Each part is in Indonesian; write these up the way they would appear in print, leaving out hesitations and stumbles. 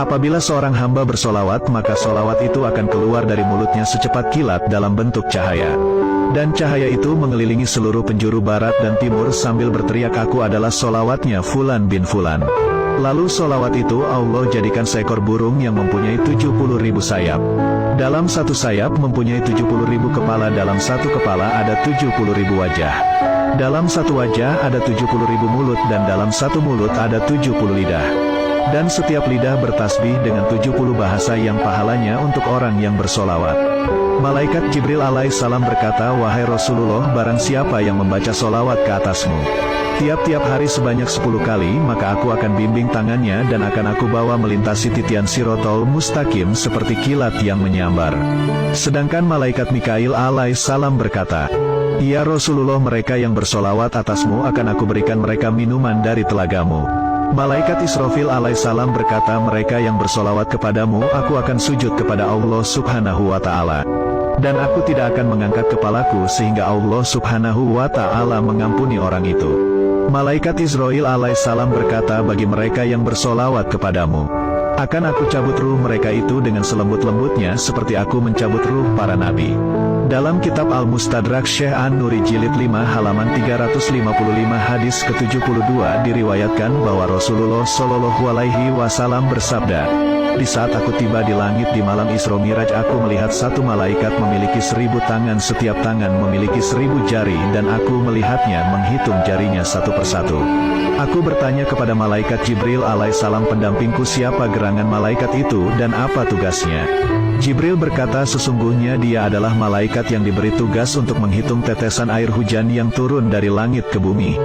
Apabila seorang hamba bersolawat, maka solawat itu akan keluar dari mulutnya secepat kilat dalam bentuk cahaya. Dan cahaya itu mengelilingi seluruh penjuru barat dan timur sambil berteriak, aku adalah solawatnya Fulan bin Fulan. Lalu solawat itu Allah jadikan seekor burung yang mempunyai 70.000 sayap. Dalam satu sayap mempunyai 70.000 kepala, dalam satu kepala ada 70.000 wajah. Dalam satu wajah ada 70.000 mulut, dan dalam satu mulut ada 70 lidah. Dan setiap lidah bertasbih dengan 70 bahasa yang pahalanya untuk orang yang bersolawat. Malaikat Jibril alaihissalam berkata, wahai Rasulullah, barang siapa yang membaca solawat ke atasmu tiap-tiap hari sebanyak 10 kali, maka aku akan bimbing tangannya dan akan aku bawa melintasi titian Sirotol Mustaqim seperti kilat yang menyambar. Sedangkan malaikat Mikail alaihissalam berkata, ya Rasulullah, mereka yang bersolawat atasmu akan aku berikan mereka minuman dari telagamu. Malaikat Israfil alaihissalam berkata, mereka yang bersolawat kepadamu, aku akan sujud kepada Allah subhanahu wa ta'ala. Dan aku tidak akan mengangkat kepalaku sehingga Allah subhanahu wa ta'ala mengampuni orang itu. Malaikat Israel alaihissalam berkata, bagi mereka yang bersolawat kepadamu, akan aku cabut ruh mereka itu dengan selembut-lembutnya seperti aku mencabut ruh para nabi. Dalam kitab Al-Mustadrak Syekh An-Nuri jilid 5 halaman 355 hadis ke-72 diriwayatkan bahwa Rasulullah Shallallahu Alaihi Wasallam bersabda, di saat aku tiba di langit di malam Isra Miraj, aku melihat satu malaikat memiliki 1000 tangan, setiap tangan memiliki 1000 jari, dan aku melihatnya menghitung jarinya satu persatu. Aku bertanya kepada malaikat Jibril alaihissalam, pendampingku, siapa gerangan malaikat itu dan apa tugasnya? Jibril berkata, sesungguhnya dia adalah malaikat yang diberi tugas untuk menghitung tetesan air hujan yang turun dari langit ke bumi.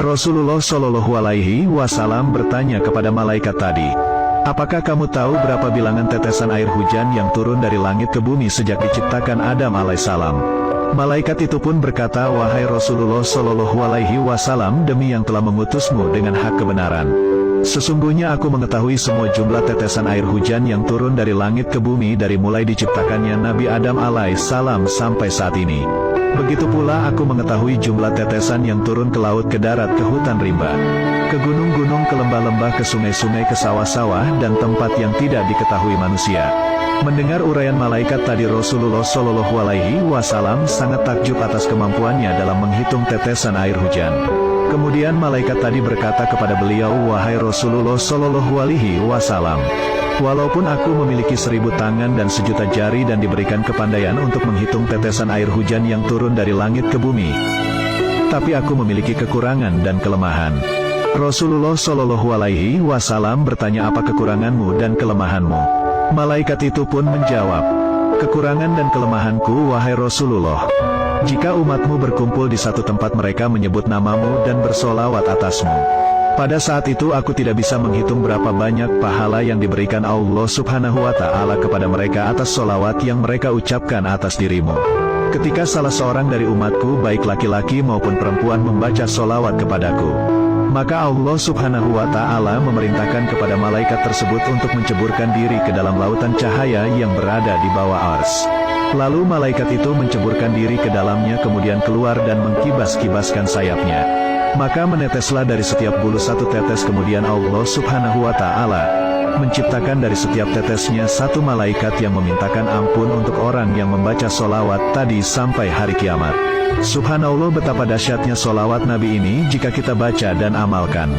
Rasulullah Shallallahu Alaihi Wasallam bertanya kepada malaikat tadi, apakah kamu tahu berapa bilangan tetesan air hujan yang turun dari langit ke bumi sejak diciptakan Adam alaihissalam? Malaikat itu pun berkata, wahai Rasulullah Shallallahu Alaihi Wasallam, demi yang telah mengutusmu dengan hak kebenaran, sesungguhnya aku mengetahui semua jumlah tetesan air hujan yang turun dari langit ke bumi dari mulai diciptakannya Nabi Adam alaihissalam sampai saat ini. Begitu pula aku mengetahui jumlah tetesan yang turun ke laut, ke darat, ke hutan rimba, ke gunung-gunung, ke lembah-lembah, ke sungai-sungai, ke sawah-sawah, dan tempat yang tidak diketahui manusia. Mendengar uraian malaikat tadi, Rasulullah Shallallahu Alaihi Wasallam sangat takjub atas kemampuannya dalam menghitung tetesan air hujan. Kemudian malaikat tadi berkata kepada beliau, wahai Rasulullah Shallallahu Alaihi Wasallam, walaupun aku memiliki 1000 tangan dan 1.000.000 jari dan diberikan kepandaian untuk menghitung tetesan air hujan yang turun dari langit ke bumi, tapi aku memiliki kekurangan dan kelemahan. Rasulullah Shallallahu Alaihi Wasallam bertanya, apa kekuranganmu dan kelemahanmu? Malaikat itu pun menjawab, kekurangan dan kelemahanku, wahai Rasulullah, jika umatmu berkumpul di satu tempat, mereka menyebut namamu dan bersolawat atasmu. Pada saat itu aku tidak bisa menghitung berapa banyak pahala yang diberikan Allah subhanahu wa ta'ala kepada mereka atas solawat yang mereka ucapkan atas dirimu. Ketika salah seorang dari umatku, baik laki-laki maupun perempuan, membaca solawat kepadaku, maka Allah subhanahu wa ta'ala memerintahkan kepada malaikat tersebut untuk menceburkan diri ke dalam lautan cahaya yang berada di bawah ars. Lalu malaikat itu menceburkan diri ke dalamnya, kemudian keluar dan mengkibas-kibaskan sayapnya. Maka meneteslah dari setiap bulu satu tetes, kemudian Allah subhanahu wa ta'ala menciptakan dari setiap tetesnya satu malaikat yang memintakan ampun untuk orang yang membaca solawat tadi sampai hari kiamat. Subhanallah, betapa dahsyatnya solawat Nabi ini jika kita baca dan amalkan.